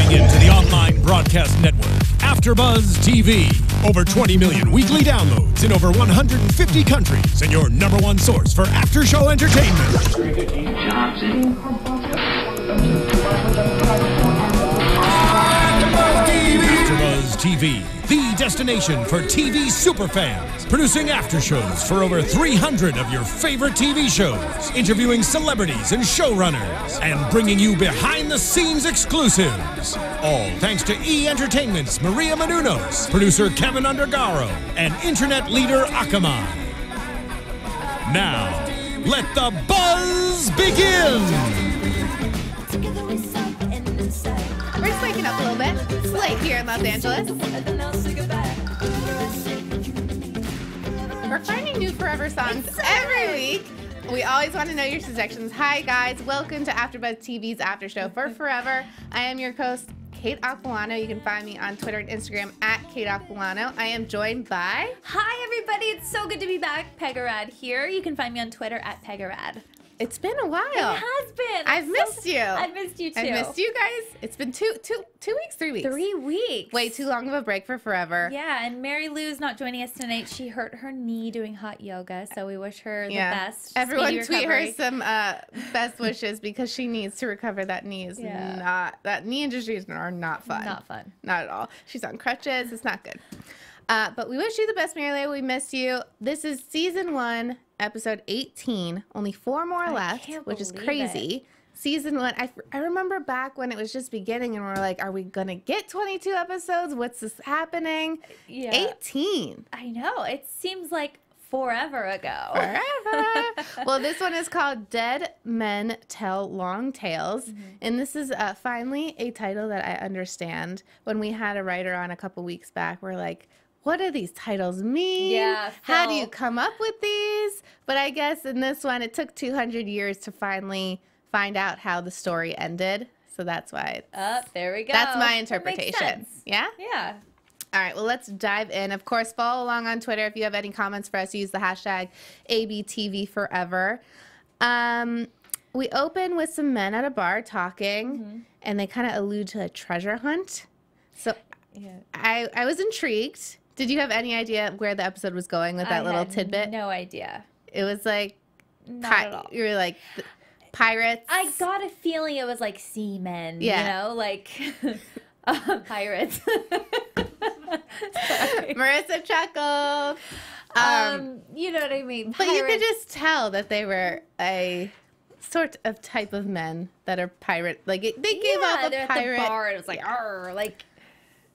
Tuning in to the online broadcast network, AFTERBUZZ TV. Over 20 million weekly downloads in over 150 countries, and your #1 source for after-show entertainment. AFTERBUZZ TV, the destination for TV superfans. Producing aftershows for over 300 of your favorite TV shows. Interviewing celebrities and showrunners. And bringing you behind-the-scenes exclusives. All thanks to E! Entertainment's Maria Menounos, producer Kevin Undergaro, and internet leader Akamai. Now, let the buzz begin! We're just waking up a little bit. It's late here in Los Angeles. We're finding new Forever songs every week. We always want to know your suggestions. Hi, guys. Welcome to AfterBuzz TV's After Show for Forever. I am your host, Kate Aquillano. You can find me on Twitter and Instagram at Kate Aquillano. I am joined by... Hi, everybody. It's so good to be back. Pegah Rad here. You can find me on Twitter at Pegah Rad. It's been a while. It has been. I've missed you. I've missed you, too. I missed you guys. It's been 2 weeks, 3 weeks. 3 weeks. Way too long of a break for Forever. Yeah, and Marielou not joining us tonight. She hurt her knee doing hot yoga, so we wish her the best. Everyone tweet her some best wishes because she needs to recover. That knee is not, that knee injuries are not fun. Not fun. Not at all. She's on crutches. It's not good. But we wish you the best, Marielou. We miss you. This is season 1, episode 18. Only 4 more left, which is crazy. Season 1, I remember back when it was just beginning and we're like, are we going to get 22 episodes? What's this happening? Yeah. 18. I know. It seems like forever ago. Forever. Well, this one is called Dead Men Tell Long Tales. And this is finally a title that I understand. When we had a writer on a couple weeks back, we're like, what do these titles mean? Yeah, how do you come up with these? But I guess in this one, it took 200 years to finally find out how the story ended. So that's why it's... there we go. That's my That interpretation. makes sense. Yeah? Yeah. All right, well, let's dive in. Of course, follow along on Twitter. If you have any comments for us, use the hashtag ABTVForever. We open with some men at a bar talking, and they kind of allude to a treasure hunt. So I was intrigued. Did you have any idea where the episode was going with that little tidbit? No idea. It was like, Not at all. you were like, pirates. I got a feeling it was like seamen, you know, like pirates. Marissa chuckled. You know what I mean? But you could just tell that they were a sort of type of men that are pirate. Like, they gave off a they're pirate. At the bar, it was like, arr, like,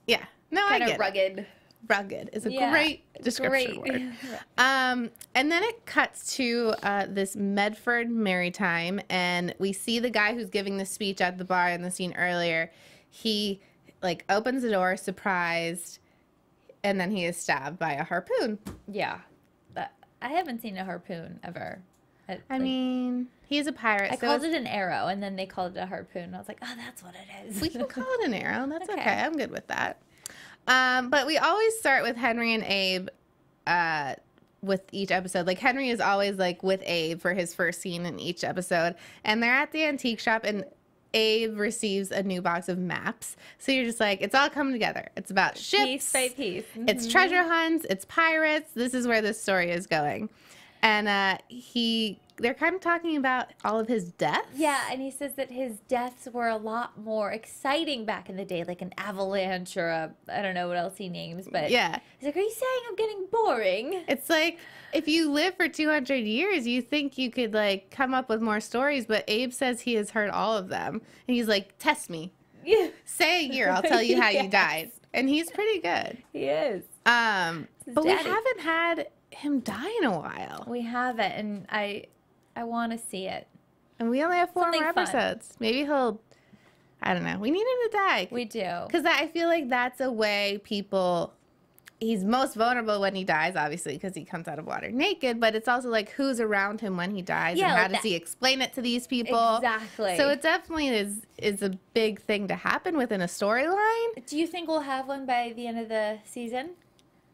yeah. No, I kind get of rugged. it. Rugged is a great description word. And then it cuts to this Medford Maritime, and we see the guy who's giving the speech at the bar in the scene earlier. He like opens the door, surprised, and then he is stabbed by a harpoon. Yeah, I haven't seen a harpoon ever. I mean, he's a pirate. I called it an arrow, and then they called it a harpoon. I was like, oh, that's what it is. We can call it an arrow. That's okay. I'm good with that. But we always start with Henry and Abe with each episode. Like, Henry is always, like, with Abe for his first scene in each episode. And they're at the antique shop, and Abe receives a new box of maps. So you're just like, it's all coming together. It's about ships. Piece by piece. It's treasure hunts. It's pirates. This is where this story is going. And they're kind of talking about all of his deaths. Yeah, and he says that his deaths were a lot more exciting back in the day, like an avalanche or I don't know what else he names, but yeah. He's like, are you saying I'm getting boring? It's like, if you live for 200 years, you think you could, like, come up with more stories, but Abe says he has heard all of them. And he's like, test me. Yeah. Say a year, I'll tell you how you died. And he's pretty good. He is. But we haven't had him die in a while. We haven't, and I want to see it. And we only have 4 Something more episodes. Fun. Maybe he'll, I don't know. We need him to die. We do. Because I feel like that's a way people, he's most vulnerable when he dies, obviously, because he comes out of water naked. But it's also like, who's around him when he dies? Yeah, and how like does he explain it to these people? Exactly. So it definitely is a big thing to happen within a storyline. Do you think we'll have one by the end of the season?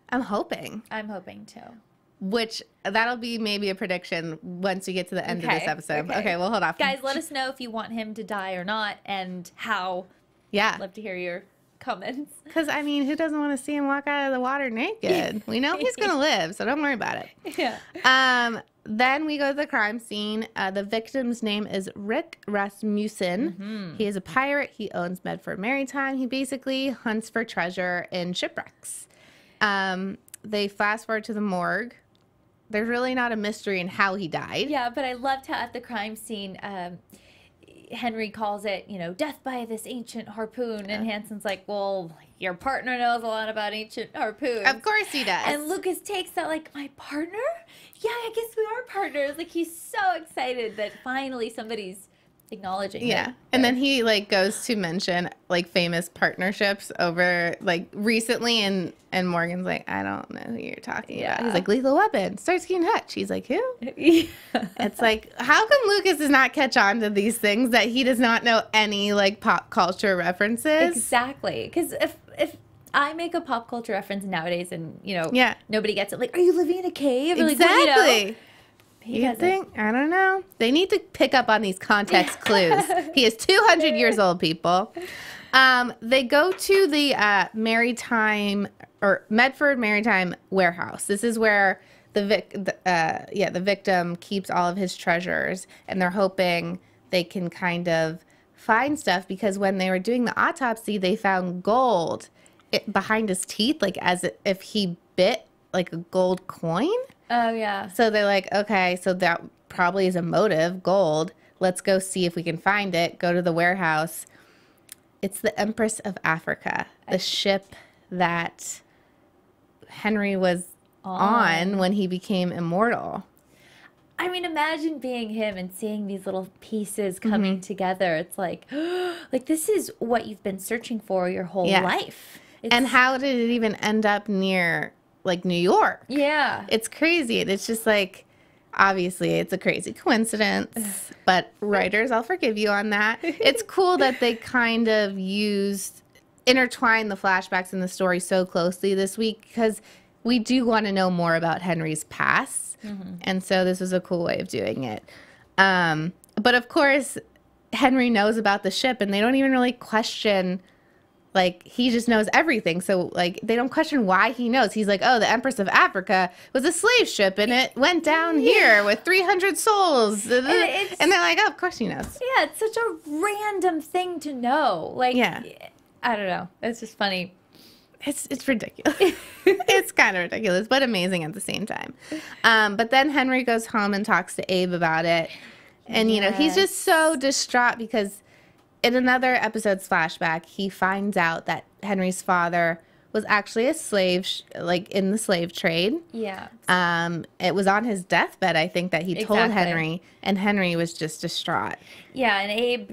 I'm hoping. I'm hoping too. Which, that'll be maybe a prediction once we get to the end of this episode. Okay, we'll hold off. Guys, let us know if you want him to die or not and how Yeah. Love to hear your comments. Because, I mean, who doesn't want to see him walk out of the water naked? We know he's going to live, so don't worry about it. Yeah. Then we go to the crime scene. The victim's name is Rick Rasmussen. Mm-hmm. He is a pirate. He owns Medford Maritime. He basically hunts for treasure in shipwrecks. They fast forward to the morgue. There's really not a mystery in how he died. Yeah, but I loved how at the crime scene, Henry calls it, death by this ancient harpoon. And Hanson's like, well, your partner knows a lot about ancient harpoons. Of course he does. And Lucas takes that like, my partner? Yeah, I guess we are partners. Like, he's so excited that finally somebody's acknowledging it. Yeah. And then he, goes to mention, famous partnerships over, recently. And Morgan's like, I don't know who you're talking about. He's like, Lethal Weapon, Starsky and Hutch. He's like, who? It's like, how come Lucas does not catch on to these things that he does not know any, pop culture references? Exactly. Because if I make a pop culture reference nowadays and, nobody gets it. Like, are you living in a cave? Or Exactly. You think? I don't know. They need to pick up on these context clues. He is 200 years old, people. They go to the Medford Maritime warehouse. This is where the victim keeps all of his treasures, and they're hoping they can kind of find stuff because when they were doing the autopsy, they found gold behind his teeth, as if he bit a gold coin. Oh, yeah. So they're like, okay, so that probably is a motive, gold. Let's go see if we can find it. Go to the warehouse. It's the Empress of Africa, the ship that Henry was on when he became immortal. I mean, imagine being him and seeing these little pieces coming together. It's like, this is what you've been searching for your whole life. And how did it even end up near New York? Yeah. It's crazy. And it's just obviously it's a crazy coincidence, but writers, I'll forgive you on that. It's cool that they kind of intertwine the flashbacks in the story so closely this week because we do want to know more about Henry's past. And so this was a cool way of doing it. But of course, Henry knows about the ship and they don't even really question. He just knows everything. So, they don't question why he knows. He's like, oh, the Empress of Africa was a slave ship, and it went down here with 300 souls. And they're like, oh, of course he knows. Yeah, it's such a random thing to know. I don't know. It's just funny. It's ridiculous. It's kind of ridiculous, but amazing at the same time. But then Henry goes home and talks to Abe about it. And, he's just so distraught because in another episode's flashback, he finds out that Henry's father was actually a slave, in the slave trade. Yeah. It was on his deathbed, I think, that he told Henry, and Henry was just distraught. Yeah, and Abe,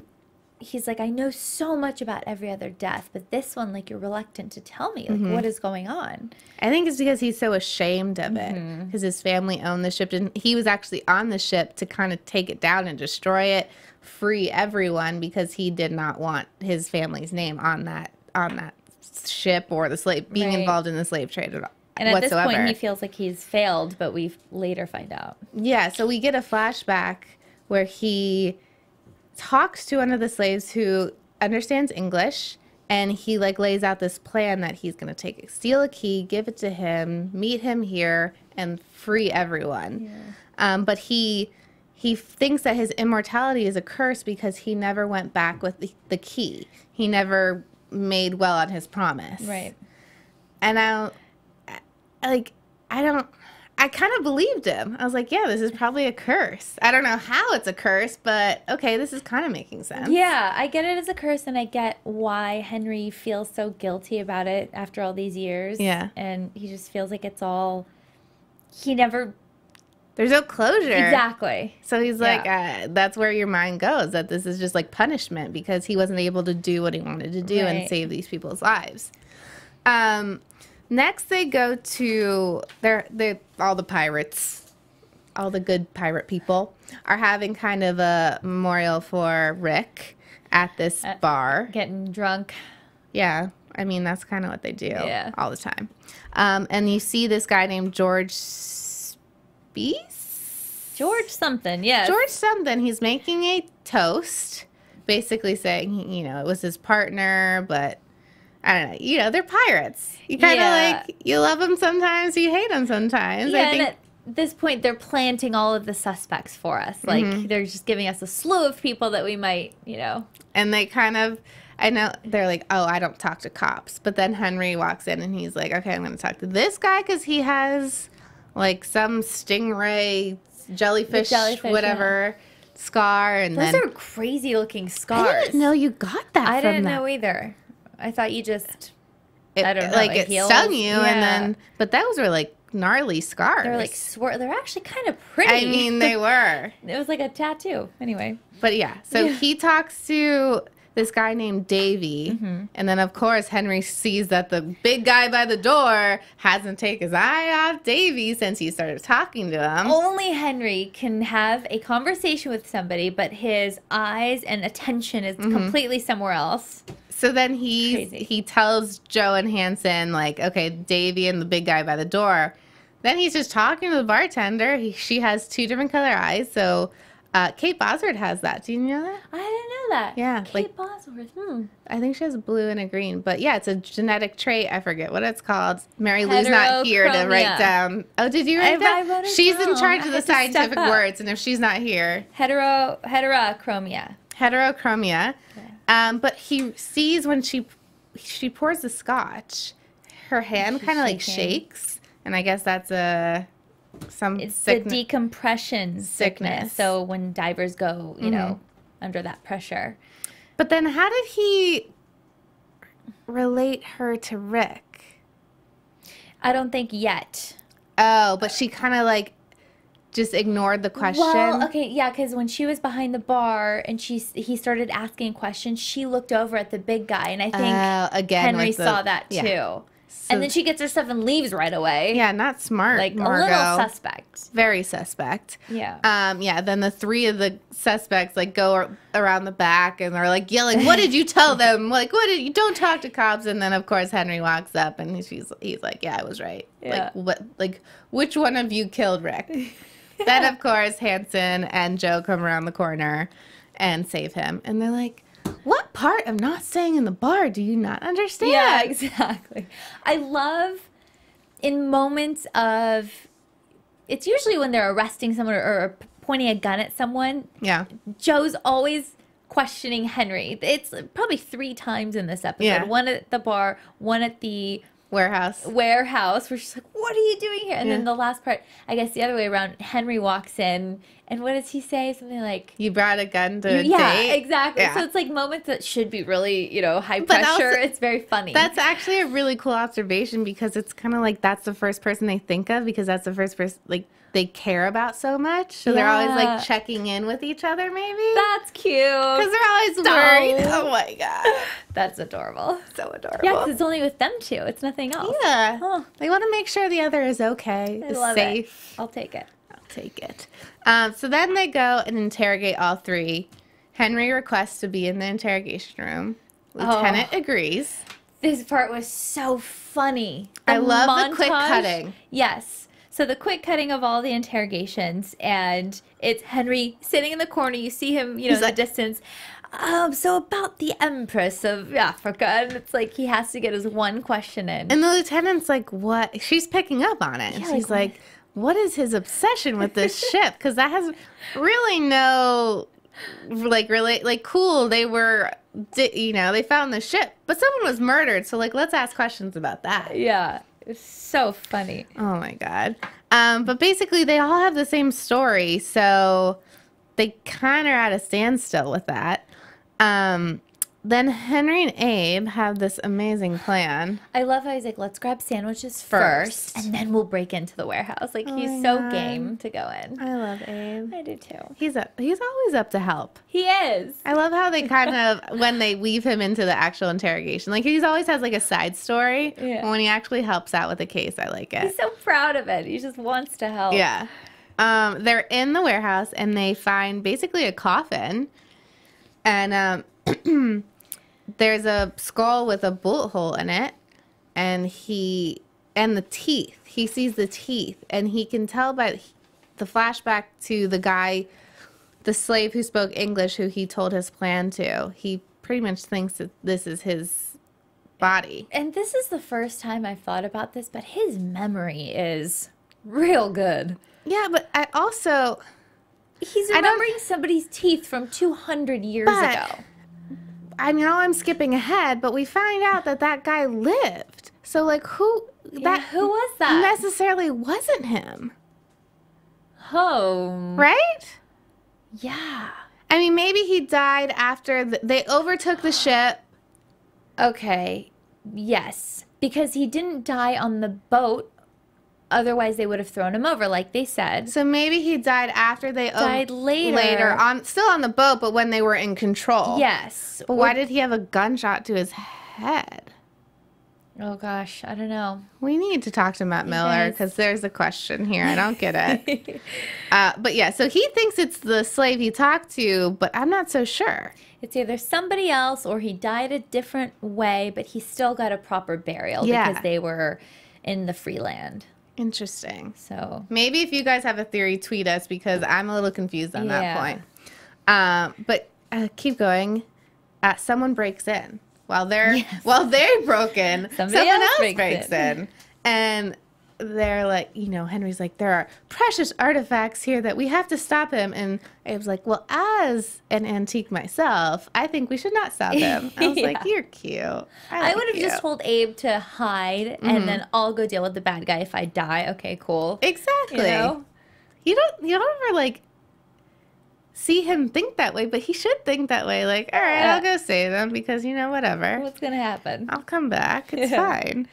he's like, I know so much about every other death, but this one, you're reluctant to tell me, what is going on? I think it's because he's so ashamed of it, because his family owned the ship, and he was actually on the ship to kind of take it down and destroy it, free everyone, because he did not want his family's name on that ship or the slave being involved in the slave trade at all. And at this point, he feels like he's failed, but we later find out. Yeah, so we get a flashback where he talks to one of the slaves who understands English, and he lays out this plan that he's going to steal a key, give it to him, meet him here, and free everyone. Yeah. But he thinks that his immortality is a curse because he never went back with the key. He never made well on his promise. Right. And I kind of believed him. I was like, yeah, this is probably a curse. I don't know how it's a curse, but okay, this is kind of making sense. Yeah, I get it as a curse, and I get why Henry feels so guilty about it after all these years. Yeah. And he just feels like it's all, he never... There's no closure. Exactly. So he's like, that's where your mind goes, that this is just punishment because he wasn't able to do what he wanted to do and save these people's lives. Next, they go to all the pirates, all the good pirate people are having kind of a memorial for Rick at this bar. Getting drunk. Yeah. I mean, that's kind of what they do all the time. And you see this guy named George George something, yes. George something. He's making a toast basically saying, you know, it was his partner, but I don't know. You know, they're pirates. You kind of like, you love them sometimes, you hate them sometimes. Yeah, I think. and at this point, they're planting all of the suspects for us. Like, they're just giving us a slew of people that we might, you know. And they kind of, I know, they're like, oh, I don't talk to cops. But then Henry walks in and he's like, okay, I'm going to talk to this guy because he has, like, some stingray, jellyfish whatever, scar. And those are crazy-looking scars. I didn't know you got that I from didn't that. know either. I thought you just, I don't know. Like, it stung you, and then, but those were, like, gnarly scars. They're, like, they're actually kind of pretty. I mean, they were. It was like a tattoo. Anyway. But, yeah, so he talks to this guy named Davey, and then, of course, Henry sees that the big guy by the door hasn't taken his eye off Davey since he started talking to him. Only Henry can have a conversation with somebody, but his eyes and attention is completely somewhere else. So then he tells Jo and Hanson, like, okay, Davey and the big guy by the door. Then he's just talking to the bartender. She has 2 different color eyes, so... Kate Bosworth has that. Do you know that? I didn't know that. Yeah. Kate Bosworth. I think she has a blue and a green. But yeah, it's a genetic trait. I forget what it's called. Marilou's not here to write down. Oh, did you write that? She's in charge of the scientific words, and if she's not here. Heterochromia. Heterochromia. Yeah. But he sees when she pours the scotch, her hand kind of like shakes. And I guess that's it's the decompression sickness. So when divers go, you know, under that pressure. But then how did he relate her to Rick? I don't think yet. Oh, but she kind of like just ignored the question. Well, okay, yeah, because when she was behind the bar and he started asking questions, she looked over at the big guy, and I think Henry saw that too. So, and then she gets her stuff and leaves right away. Yeah, not smart. Like Margot. A little suspect. Very suspect. Yeah. Yeah. Then the 3 of the suspects like go around the back and they're like yelling, "What did you tell them? Like, what did you? Don't talk to cops." And then of course Henry walks up and he's like, "Yeah, I was right. Yeah. Like what? Like which one of you killed Rick?" Then of course Hanson and Jo come around the corner and save him, and they're like, what part of not staying in the bar do you not understand? Yeah, exactly. I love in moments of, it's usually when they're arresting someone or pointing a gun at someone. Yeah. Jo's always questioning Henry. It's probably 3 times in this episode. Yeah. One at the bar, one at the warehouse where she's like, what are you doing here? And then the last part, I guess the other way around, Henry walks in and what does he say? Something like, you brought a gun to a date? Yeah, exactly. Yeah. So it's like moments that should be really, you know, high pressure. Also, it's very funny. That's actually a really cool observation because it's kind of like that's the first person they think of because that's the first person like they care about so much. So they're always like checking in with each other maybe. That's cute. Because they're always worried. Oh my God. That's adorable. So adorable. Yeah, because it's only with them 2. It's nothing else. Yeah. Oh. They want to make sure the other is okay, is safe. I'll take it. Take it. So then they go and interrogate all 3. Henry requests to be in the interrogation room. Lieutenant agrees. This part was so funny. I love the quick cutting. Yes. So the quick cutting of all the interrogations, and it's Henry sitting in the corner. You see him, you know, in the distance. So about the Empress of Africa, and it's like he has to get his one question in. And the lieutenant's like, what? She's picking up on it. And she's like, what is his obsession with this ship? Because that has really no, like, cool, they were, you know, they found the ship, but someone was murdered, so, like, let's ask questions about that. Yeah, it's so funny. Oh, my God. But basically, they all have the same story, so they kind of are at a standstill with that. Then Henry and Abe have this amazing plan. I love how he's like, let's grab sandwiches first and then we'll break into the warehouse. Like, he's so game to go in. I love Abe. I do too. He's always up to help. He is. I love how they kind of, when they weave him into the actual interrogation, like he always has like a side story. Yeah. But when he actually helps out with the case, I like it. He's so proud of it. He just wants to help. Yeah. They're in the warehouse and they find basically a coffin. And there's a skull with a bullet hole in it, and the teeth. He sees the teeth, and he can tell by the flashback to the guy the slave who spoke English, who he told his plan to, he pretty much thinks that this is his body. And this is the first time I've thought about this, but his memory is real good. Yeah, but I also... He's remembering somebody's teeth from 200 years ago. I know I'm skipping ahead, but we find out that that guy lived. So, like, who was that? Necessarily wasn't him. Oh. Right? Yeah. I mean, maybe he died after they overtook the ship. Okay. Yes. Because he didn't die on the boat. Otherwise, they would have thrown him over, like they said. So maybe he died after they died later. Still on the boat, but when they were in control. Yes. But why did he have a gunshot to his head? Oh gosh, I don't know. We need to talk to Matt Miller because there's a question here. I don't get it. But yeah, so he thinks it's the slave he talked to, but I'm not so sure. It's either somebody else or he died a different way, but he still got a proper burial because they were in the free land. Interesting. So maybe if you guys have a theory, tweet us because I'm a little confused on that point. But keep going. Someone breaks in while they're broken. Someone else breaks in, and they're like, Henry's like, there are precious artifacts here that we have to stop him. And Abe's like, well, as an antique myself, I think we should not stop him. I was like, you're cute. I would have just told Abe to hide and then I'll go deal with the bad guy if I die. Okay, cool. Exactly. You don't ever like see him think that way, but he should think that way. Like, all right, I'll go save him because whatever. What's gonna happen? I'll come back. It's fine.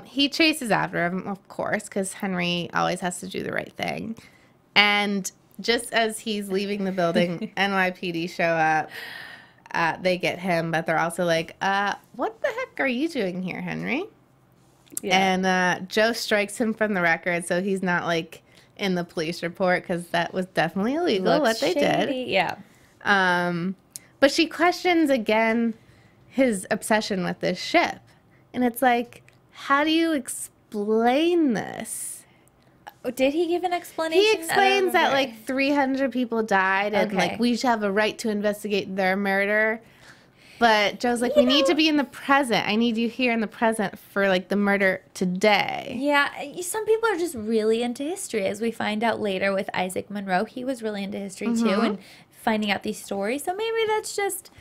He chases after him, of course, because Henry always has to do the right thing. And just as he's leaving the building, NYPD show up. They get him, but they're also like, what the heck are you doing here, Henry? Yeah. And Joe strikes him from the record, so he's not, like, in the police report, because that was definitely illegal, what they did. Yeah. But she questions, again, his obsession with this ship. And it's like, how do you explain this? Did he give an explanation? He explains that, like, 300 people died and, like, we should have a right to investigate their murder. But Joe's like, we need to be in the present. I need you here in the present for, like, the murder today. Yeah, some people are just really into history, as we find out later with Isaac Monroe. He was really into history, too, and finding out these stories. So maybe that's just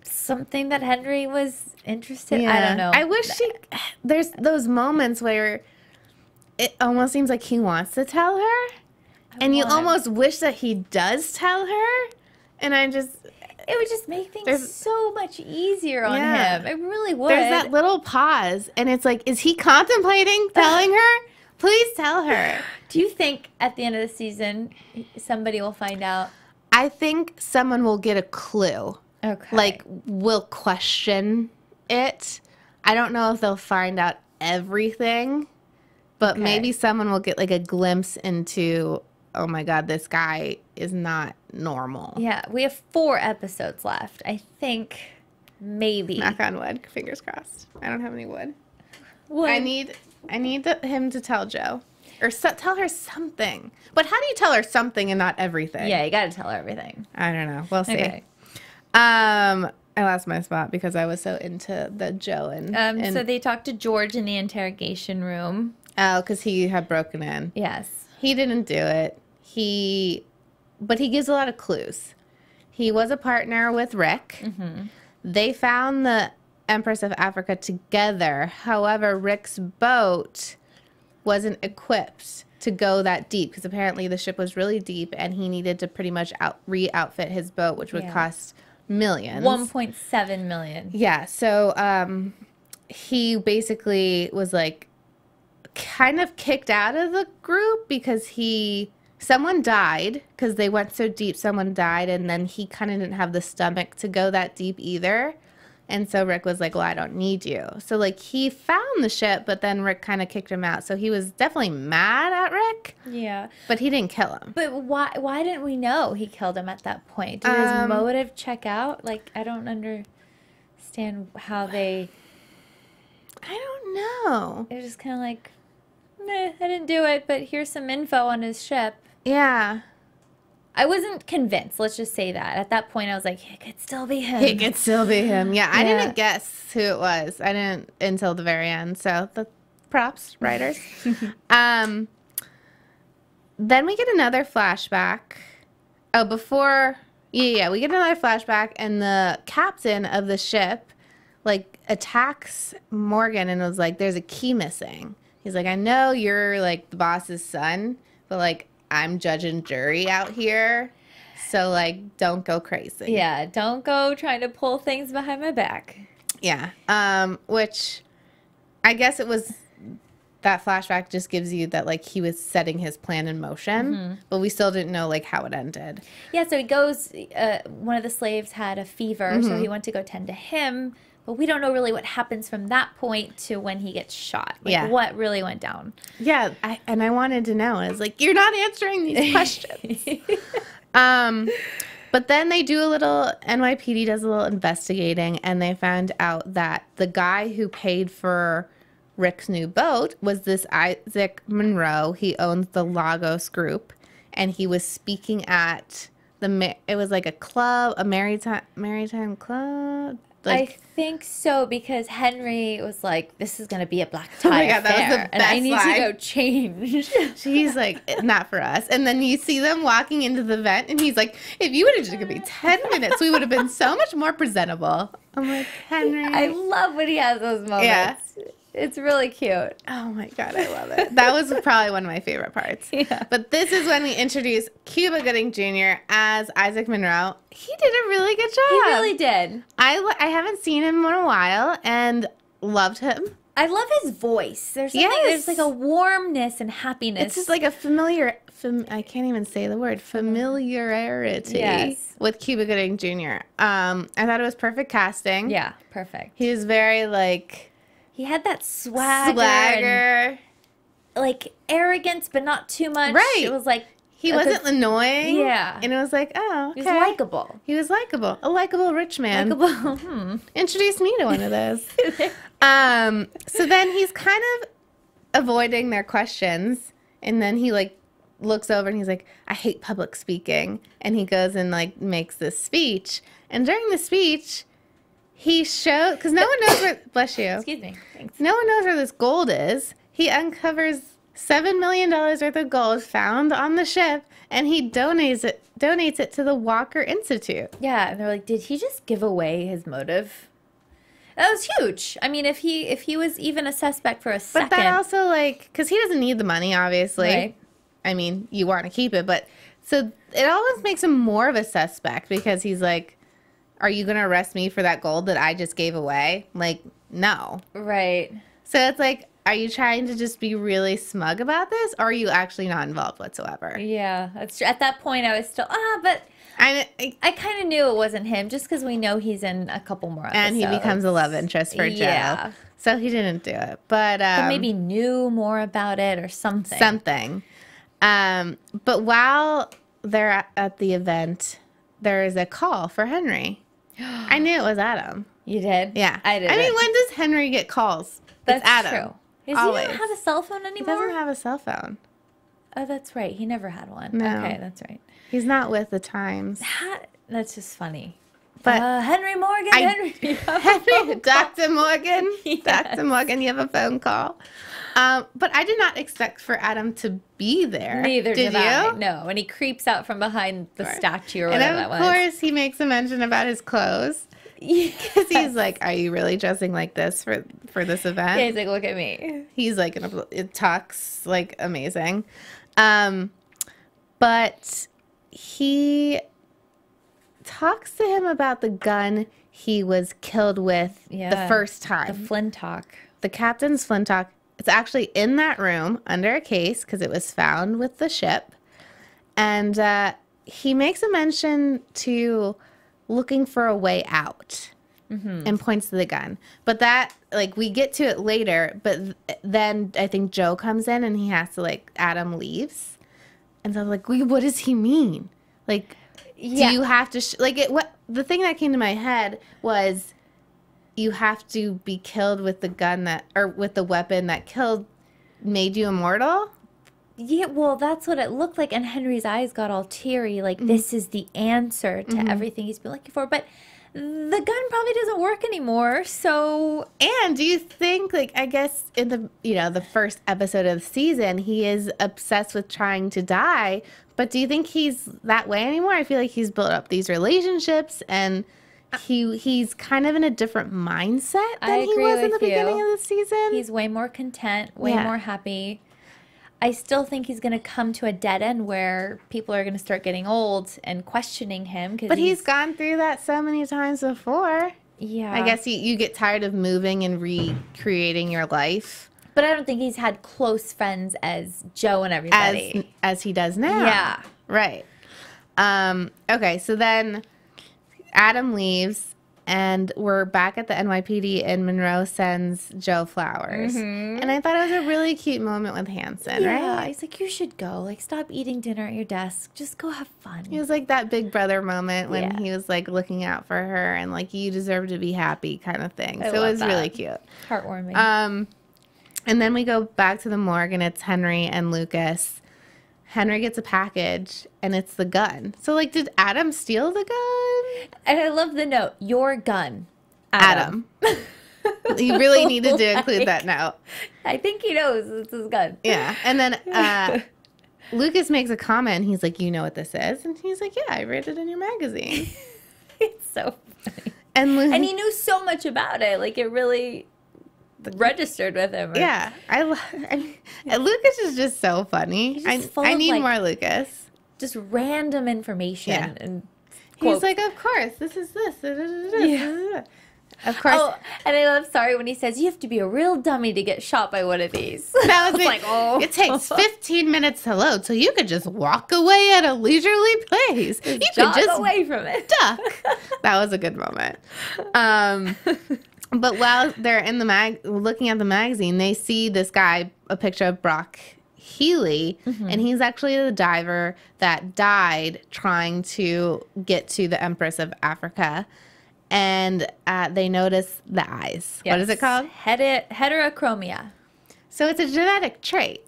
something that Henry was interested in. I don't know. I wish there's those moments where it almost seems like he wants to tell her. And you almost wish that he does tell her. And it would just make things so much easier on him. It really would. There's that little pause. And it's like, is he contemplating telling her? Please tell her. Do you think at the end of the season, somebody will find out? I think someone will get a clue. Okay. Like, will question it. I don't know if they'll find out everything, but maybe someone will get, like, a glimpse into, oh, my God, this guy is not normal. Yeah, we have 4 episodes left. I think maybe. Knock on wood. Fingers crossed. I don't have any wood. Wood. I need him to tell Joe. Or tell her something. But how do you tell her something and not everything? Yeah, you got to tell her everything. I don't know. We'll see. Okay. I lost my spot because I was so into the Joe and so they talked to George in the interrogation room. Oh, because he had broken in. Yes. He didn't do it. But he gives a lot of clues. He was a partner with Rick. They found the Empress of Africa together. However, Rick's boat wasn't equipped to go that deep because apparently the ship was really deep and he needed to pretty much re-outfit his boat, which would cost millions. 1.7 million. Yeah. So he basically was like kind of kicked out of the group because someone died because they went so deep. Someone died, and then he kind of didn't have the stomach to go that deep either. And so Rick was like, well, I don't need you. So, like, he found the ship, but then Rick kind of kicked him out. So he was definitely mad at Rick. Yeah. But he didn't kill him. But why didn't we know he killed him at that point? Did his motive check out? Like, I don't understand how they... I don't know. They're just kind of like, meh, I didn't do it, but here's some info on his ship. Yeah. I wasn't convinced. Let's just say that. At that point, I was like, it could still be him. It could still be him. Yeah, I didn't guess who it was. I didn't until the very end. So the props, writers. Then we get another flashback. Oh, before... Yeah, we get another flashback, and the captain of the ship, like, attacks Morgan and was like, there's a key missing. He's like, I know you're, like, the boss's son, but, like, I'm judge and jury out here, so, like, don't go crazy. Yeah, don't go trying to pull things behind my back. Yeah, which I guess it was... That flashback just gives you that, like, he was setting his plan in motion, but we still didn't know, like, how it ended. Yeah, so he goes, one of the slaves had a fever, so he went to go tend to him, but we don't know really what happens from that point to when he gets shot. Like, what really went down. Yeah, and I wanted to know. I was like, you're not answering these questions. But then they do a little, NYPD does a little investigating, and they found out that the guy who paid for Rick's new boat was this Isaac Monroe. He owns the Lagos Group, and he was speaking at it was like a club, a maritime club. Like, I think so, because Henry was like, "This is gonna be a black tie affair, that was the and I best need line. to go change." He's like, not for us. And then you see them walking into the vent, and he's like, if you would have just given me 10 minutes, we would have been so much more presentable. I'm like, Henry. I love when he has those moments. Yeah. It's really cute. Oh my God, I love it. That was probably one of my favorite parts. Yeah. But this is when we introduce Cuba Gooding Jr. as Isaac Monroe. He did a really good job. He really did. I haven't seen him in a while and loved him. I love his voice. There's something, there's like a warmness and happiness. It's just like a I can't even say the word, familiarity with Cuba Gooding Jr. I thought it was perfect casting. Yeah, perfect. He was very like... He had that swagger. Like arrogance, but not too much. Right. It was like... He wasn't annoying. Yeah. And it was like, oh, okay. He was likable. He was likable. A likable rich man. Likable. Introduce me to one of those. So then he's kind of avoiding their questions. And then he, like, looks over and he's like, I hate public speaking. And he goes and, like, makes this speech. And during the speech... He showed, because no one knows where, bless you. Excuse me. Thanks. No one knows where this gold is. He uncovers $7 million worth of gold found on the ship, and he donates it to the Walker Institute. Yeah, and they're like, did he just give away his motive? That was huge. I mean, if he was even a suspect for a second. But that also, like, because he doesn't need the money, obviously. Right. I mean, you want to keep it, but so it almost makes him more of a suspect because he's like, are you going to arrest me for that gold that I just gave away? Like, no. Right. So it's like, are you trying to just be really smug about this, or are you actually not involved whatsoever? Yeah, that's true. At that point, I was still, but I kind of knew it wasn't him, just because we know he's in a couple more episodes. And he becomes a love interest for Yeah. Joe. So he didn't do it. But maybe knew more about it or something. Something. But while they're at the event, there is a call for Henry. I knew it was Adam. You did? Yeah. I did. I mean, when does Henry get calls? That's it's Adam. true. Does Always. he not have a cell phone anymore? He doesn't have a cell phone. Oh, that's right. He never had one. No. Okay, that's right. He's not with the times. That's just funny. But Henry Morgan, Henry, Dr. Morgan, Yes. Dr. Morgan, you have a phone call. But I did not expect for Adam to be there. Neither did you? I. No, when he creeps out from behind the statue or And whatever that was. of course, he makes a mention about his clothes. Because he's like, are you really dressing like this for this event? Yeah, he's like, look at me. He's like, it talks like amazing. But he talks to him about the gun he was killed with the first time. The Flintock. The captain's Flintock. It's actually in that room under a case because it was found with the ship. And he makes a mention to looking for a way out and points to the gun. But that, like, we get to it later, but then I think Joe comes in and he has to, like, Adam leaves. And so I'm like, what does he mean? Like, do you have to, the thing that came to my head was you have to be killed with the gun or with the weapon that made you immortal? Yeah, well, that's what it looked like, and Henry's eyes got all teary, like, this is the answer to everything he's been looking for, but the gun probably doesn't work anymore, so... And do you think, like, I guess in the, the first episode of the season, he is obsessed with trying to die, but do you think he's that way anymore? I feel like he's built up these relationships, and he's kind of in a different mindset than he was in the beginning of the season. He's way more content, way more happy. I still think he's going to come to a dead end where people are going to start getting old and questioning him. But he's gone through that so many times before. Yeah. I guess you get tired of moving and recreating your life. But I don't think he's had close friends as Joe and everybody. As he does now. Yeah. Right. Okay, so then Adam leaves. And we're back at the NYPD, and Monroe sends Joe flowers. And I thought it was a really cute moment with Hanson, right? Yeah, he's like, you should go. Like, stop eating dinner at your desk. Just go have fun. It was like that big brother moment when he was, like, looking out for her and, like, you deserve to be happy kind of thing. So it was really cute. Heartwarming. And then we go back to the morgue, and it's Henry and Lucas. Henry gets a package, and it's the gun. So, like, did Adam steal the gun? And I love the note, your gun, Adam. You really needed to include that note. I think he knows it's his gun. Yeah. And then Lucas makes a comment. He's like, you know what this is? And he's like, yeah, I read it in your magazine. It's so funny. And he knew so much about it. Like, it really registered with him. Yeah. Lucas is just so funny. I need more Lucas. Just random information. Yeah. And he's like, of course, this is this. Yeah. Of course. Oh, and I love, sorry, when he says, you have to be a real dummy to get shot by one of these. That was like, oh. It takes 15 minutes to load, so you could just walk away at a leisurely pace. You could just away from it. Duck. That was a good moment. But while they're in the looking at the magazine, they see this guy, a picture of Brock Healy, and he's actually the diver that died trying to get to the Empress of Africa. And they notice the eyes. Yes. What is it called? Heterochromia. So it's a genetic trait.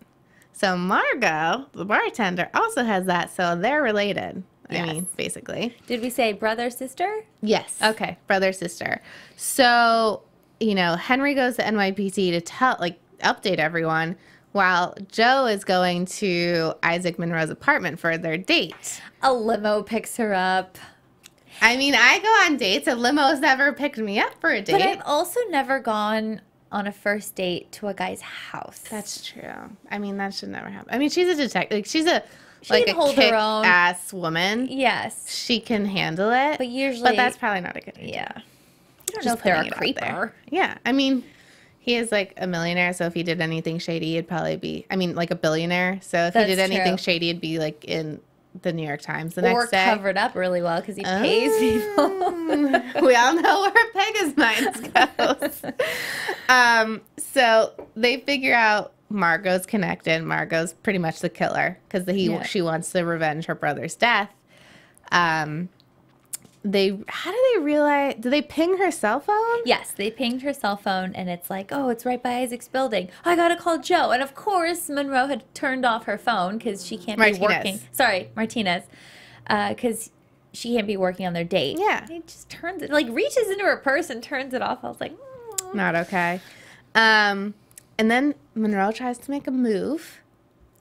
So Margot, the bartender, also has that, so they're related. Yes. I mean, basically. Did we say brother, sister? Yes. Okay. Brother, sister. So, Henry goes to NYPD to update everyone while Joe is going to Isaac Monroe's apartment for their date. A limo picks her up. I mean, I go on dates. A limo's never picked me up for a date. But I've also never gone on a first date to a guy's house. That's true. I mean, that should never happen. I mean, she's a detective. Like, she's a kick-ass woman. Yes. She can handle it. But that's probably not a good idea. Yeah. You don't know if they're a creeper. Yeah. I mean, he is like a millionaire, so if he did anything shady, it'd probably be, like a billionaire. So if he did anything shady, it'd be like in the New York Times the next day. Or covered up really well because he pays people. We all know where Pegah's mind goes. So they figure out Margot's connected. Margot's pretty much the killer because she wants to revenge her brother's death. How do they realize? Do they ping her cell phone? Yes, they pinged her cell phone, and it's like, oh, it's right by Isaac's building. I gotta call Joe. And of course, Monroe had turned off her phone because she can't be working. Sorry, Martinez, because she can't be working on their date. Yeah, he just turns it, like reaches into her purse and turns it off. I was like, not okay. And then Monroe tries to make a move.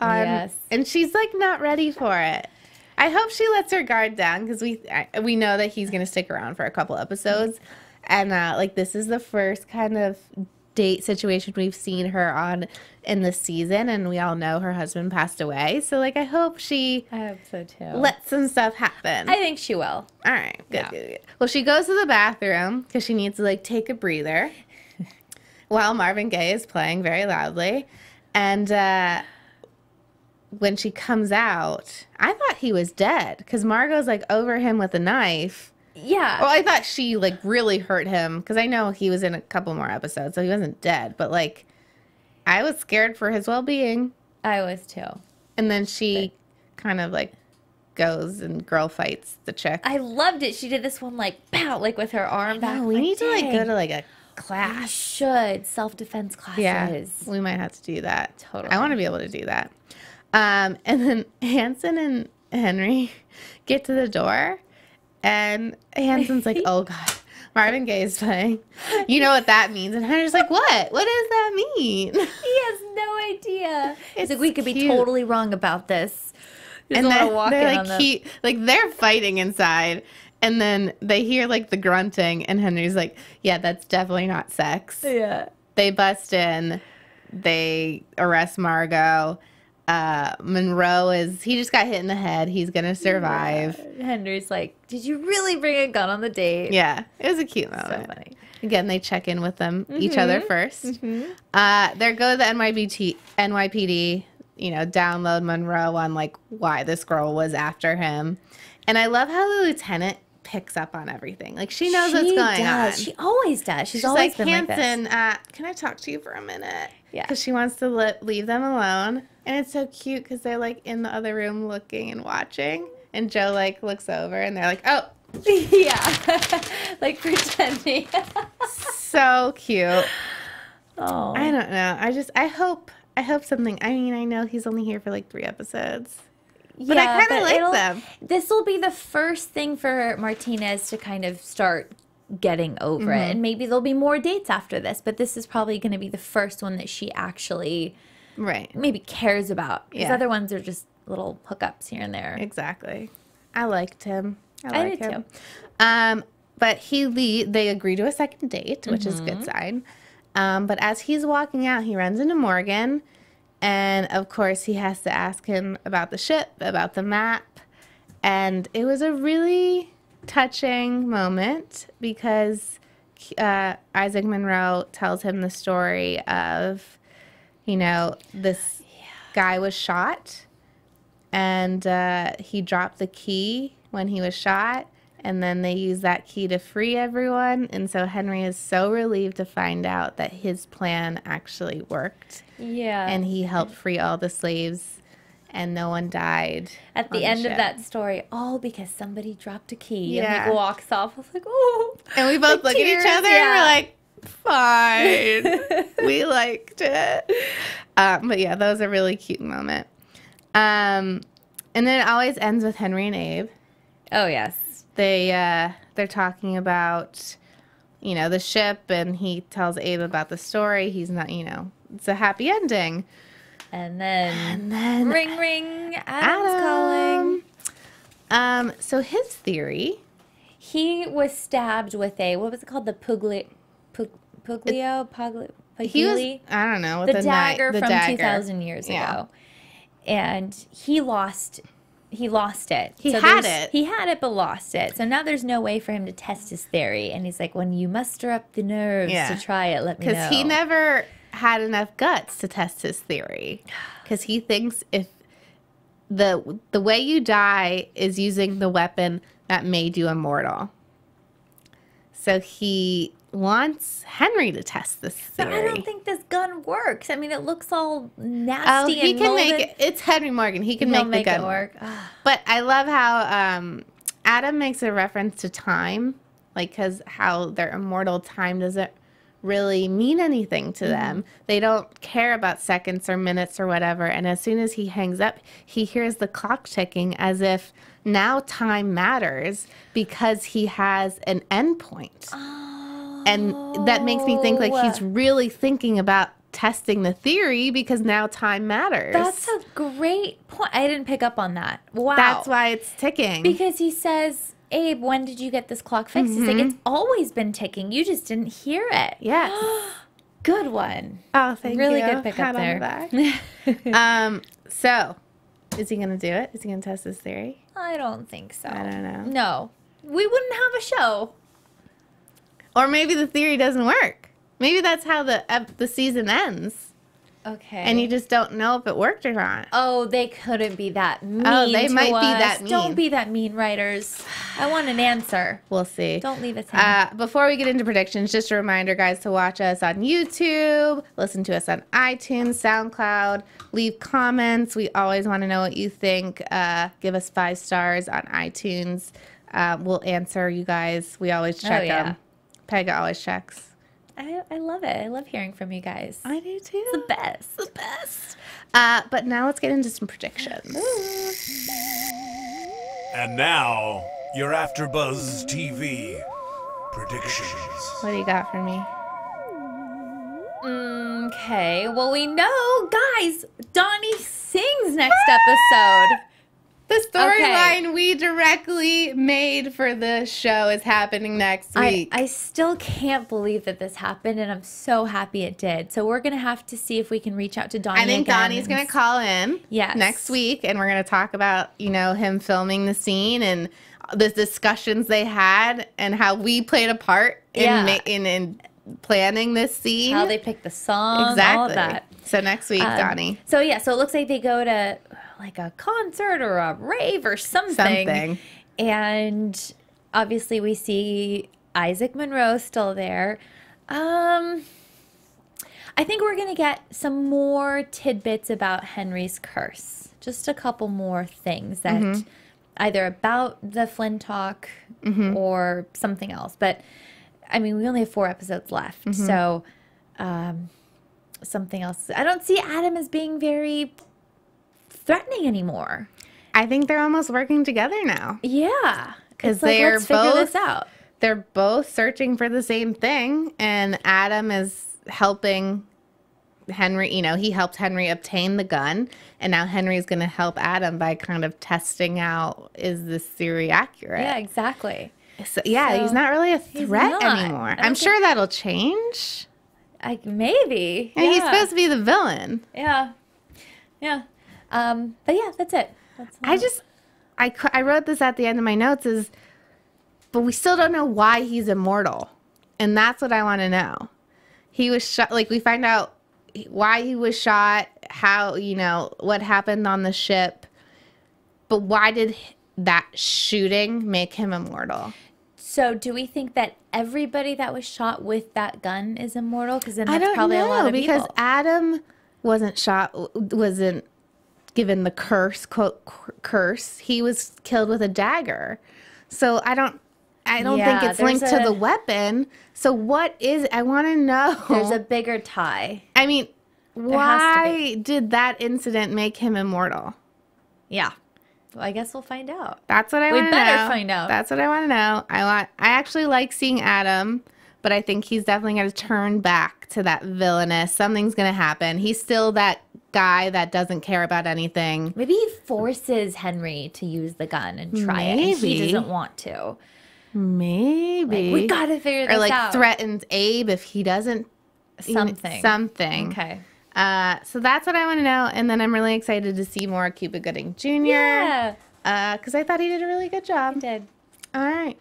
Yes, and she's like not ready for it. I hope she lets her guard down because we know that he's going to stick around for a couple episodes. And, this is the first kind of date situation we've seen her on in this season. And we all know her husband passed away. So, I hope she so too. Lets some stuff happen. I think she will. All right. Good. Well, she goes to the bathroom because she needs to, take a breather while Marvin Gaye is playing very loudly. And, when she comes out, I thought he was dead because Margot's over him with a knife. Yeah. Well, I thought she really hurt him because I know he was in a couple more episodes, so he wasn't dead. But I was scared for his well-being. I was too. And then she kind of goes and girl fights the chick. I loved it. She did this one pow, with her arm back. We need to go to a class. We should. Self-defense classes. Yeah, we might have to do that. Totally. I want to be able to do that. And then Hanson and Henry get to the door, and Hanson's like, oh, God, Marvin Gaye is playing. You know what that means. And Henry's like, what? What does that mean? He has no idea. He's like, we could be cute. totally wrong about this. And then they're like, they're fighting inside. And then they hear like the grunting, and Henry's like, yeah, that's definitely not sex. Yeah. They bust in. They arrest Margot. Monroe he just got hit in the head. He's going to survive. Yeah. Henry's like, did you really bring a gun on the date? Yeah. It was a cute moment. So funny. Again, they check in with them, each other first. There go the NYPD, download Monroe on like why this girl was after him. And I love how the lieutenant picks up on everything. Like she knows what's going on. She always does. She's like, always been Hanson, like this. Can I talk to you for a minute? Yeah. Because she wants to leave them alone. And it's so cute because they're like in the other room looking and watching. And Joe like looks over and they're like, oh. Yeah. Like pretending. So cute. Oh. I don't know. I hope something. I mean, I know he's only here for like 3 episodes. But I kind of like them. This will be the first thing for Martinez to kind of start getting over it. And maybe there'll be more dates after this, but this is probably going to be the first one that she actually maybe cares about. Because other ones are just little hookups here and there. Exactly. I liked him. I did too. But they agree to a second date, which is a good sign. But as he's walking out, he runs into Morgan. And, of course, he has to ask him about the ship, about the map. And it was a really touching moment because Isaac Monroe tells him the story of, this guy was shot. And he dropped the key when he was shot. And then they used that key to free everyone. And so Henry is so relieved to find out that his plan actually worked. Yeah. And he helped free all the slaves, and no one died. At the end of that story, all because somebody dropped a key. Yeah. And he walks off. I was like, oh. And we both look at each other and we're like, fine. We liked it. But yeah, that was a really cute moment. And then it always ends with Henry and Abe. Oh, yes. They're talking about, the ship, and he tells Abe about the story. He's not, it's a happy ending. And then ring, ring, Adam's calling. So his theory. He was stabbed with what was it called? The Puglio? He was, I don't know. With the dagger from 2,000 years ago. And he lost it. He had it, but lost it. So now there's no way for him to test his theory. And he's like, when you muster up the nerves to try it, let me know. Because he never had enough guts to test his theory. Because he thinks if the way you die is using the weapon that made you immortal. So he wants Henry to test this theory. But I don't think this gun works. I mean, it looks all nasty and can make it. It's Henry Morgan. He can make the gun work. But I love how Adam makes a reference to time, because how they're immortal. Time doesn't really mean anything to them. They don't care about seconds or minutes or whatever. And as soon as he hangs up, he hears the clock ticking as if now time matters because he has an endpoint. And that makes me think he's really thinking about testing the theory because now time matters. That's a great point. I didn't pick up on that. Wow. That's why it's ticking. Because he says, Abe, when did you get this clock fixed? He's like, it's always been ticking. You just didn't hear it. Yes. Good one. Oh, thank really you. Really good pickup there. So, is he going to do it? Is he going to test his theory? I don't think so. I don't know. No. We wouldn't have a show. Or maybe the theory doesn't work. Maybe that's how the season ends. Okay. And you just don't know if it worked or not. Oh, they couldn't be that mean. Oh, they might be that mean. Don't be that mean, writers. I want an answer. We'll see. Don't leave us hanging. Before we get into predictions, just a reminder, guys, to watch us on YouTube, listen to us on iTunes, SoundCloud, leave comments. We always want to know what you think. Give us 5 stars on iTunes. We'll answer you guys. We always check them. Pegah always checks. I love it. I love hearing from you guys. I do too. It's the best. The best. But now let's get into some predictions. And now, your AFTERBUZZ TV predictions. What do you got for me? Okay. Well, we know, guys, Donnie sings next episode. The storyline we directly made for the show is happening next week. I still can't believe that this happened, and I'm so happy it did. So we're going to have to see if we can reach out to Donnie. I think Donnie's going to call in next week, and we're going to talk about, him filming the scene and the discussions they had and how we played a part in planning this scene. How they picked the song, exactly. all of that. So next week, Donnie. So it looks like they go to like a concert or a rave or something. And obviously we see Isaac Monroe still there. I think we're going to get some more tidbits about Henry's curse. Just a couple more things that either about the Flintock or something else. But, I mean, we only have 4 episodes left. So, something else. I don't see Adam as being very threatening anymore. I think they're almost working together now. Yeah. Because let's figure this out. They're both searching for the same thing. And Adam is helping Henry, he helped Henry obtain the gun, and now Henry's going to help Adam by kind of testing out, is this theory accurate? Yeah, exactly. So he's not really a threat anymore. I'm sure that'll change. Maybe. And he's supposed to be the villain. Yeah. Yeah. But yeah, that's it. I wrote this at the end of my notes but we still don't know why he's immortal. And that's what I want to know. He was shot, we find out why he was shot, how, what happened on the ship. But why did that shooting make him immortal? So do we think that everybody that was shot with that gun is immortal? Because then that's probably a lot of people. Because Adam wasn't given the curse, quote, curse. He was killed with a dagger. So I don't think it's linked to the weapon. So what is, I want to know. There's a bigger tie. I mean, why did that incident make him immortal? Yeah. Well, I guess we'll find out. That's what I want to know. We better find out. That's what I want to know. I actually like seeing Adam, but I think he's definitely going to turn back to that villainous. Something's going to happen. He's still that guy that doesn't care about anything. Maybe he forces Henry to use the gun and try it, and he doesn't want to. Maybe. We got to figure this out. Or threatens Abe if he doesn't. Something. Okay. So that's what I want to know. And then I'm really excited to see more Cuba Gooding Jr. Yeah. Because I thought he did a really good job. He did. All right.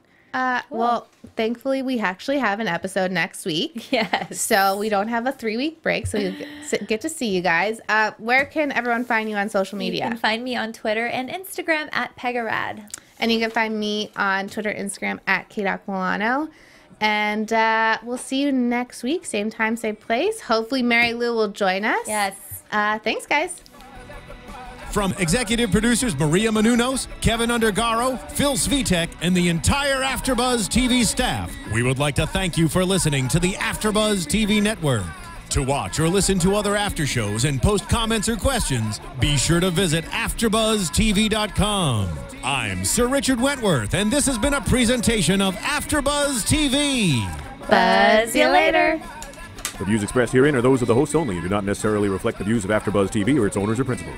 Cool. Well, thankfully, we actually have an episode next week. Yes. So we don't have a 3-week break, so you get to see you guys. Where can everyone find you on social media? You can find me on Twitter and Instagram at Pegah Rad. And you can find me on Twitter and Instagram at Kate Aquillano. And we'll see you next week, same time, same place. Hopefully Marielou will join us. Yes. Thanks, guys. From executive producers Maria Menounos, Kevin Undergaro, Phil Svitek, and the entire AFTERBUZZ TV staff, we would like to thank you for listening to the AFTERBUZZ TV network. To watch or listen to other after shows and post comments or questions, be sure to visit AfterBuzzTV.com. I'm Sir Richard Wentworth, and this has been a presentation of AFTERBUZZ TV. Buzz you later. The views expressed herein are those of the hosts only and do not necessarily reflect the views of AfterBuzzTV or its owners or principals.